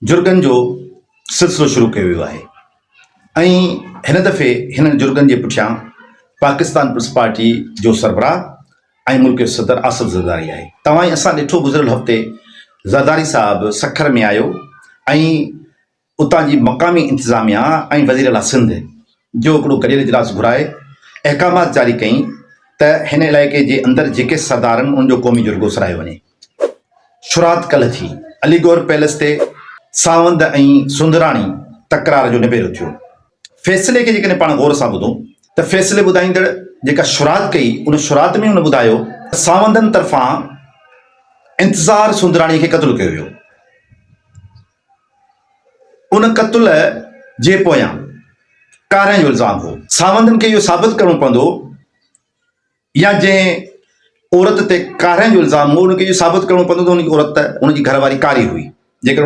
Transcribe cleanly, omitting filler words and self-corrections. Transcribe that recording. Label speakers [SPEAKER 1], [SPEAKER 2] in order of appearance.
[SPEAKER 1] Jurgen जो सिलसिलो शुरू कियो वियो आहे ऐं हिन दफ़े हिन जुर्गन जे पुठियां पाकिस्तान पीपल्स पार्टी जो सरबराह ऐं मुल्क जो सदर आसिफ ज़रदारी आहे। तव्हां ई असां ॾिठो गुज़िरियल हफ़्ते ज़रदारी साहब सखर में आयो ऐं उतां जी मक़ामी इंतिज़ामिया ऐं वज़ीर आला सिंध जो हिकिड़ो गॾियल इजलास घुराए अहकामात जारी कई त हिन इलाइक़े जे अंदरि जेके सरदार आहिनि उनजो क़ौमी जुर्गो सरायो वञे। शुरात कल्ह थी अलीगौर पैलेस ते सावंद ऐं सुंदराणी तकरार जो निबेरो थियो। फ़ैसिले खे जेकॾहिं पाण गौर सां ॿुधूं त फ़ैसिले ॿुधाईंदड़ जेका शुरात कई उन शुरात में उन ॿुधायो त सावंदनि तरफ़ां इंतज़ार सुंदराणी खे क़त्ल कयो वियो। उन क़त्ल जे पोयां कारे जो इल्ज़ाम हो। सावंदनि खे इहो साबित करणो पवंदो या जंहिं औरत ते कारे जो इल्ज़ाम हो उनखे इहो साबित करणो पवंदो त उनजी औरत उनजी घरवारी कारी हुई। जेकर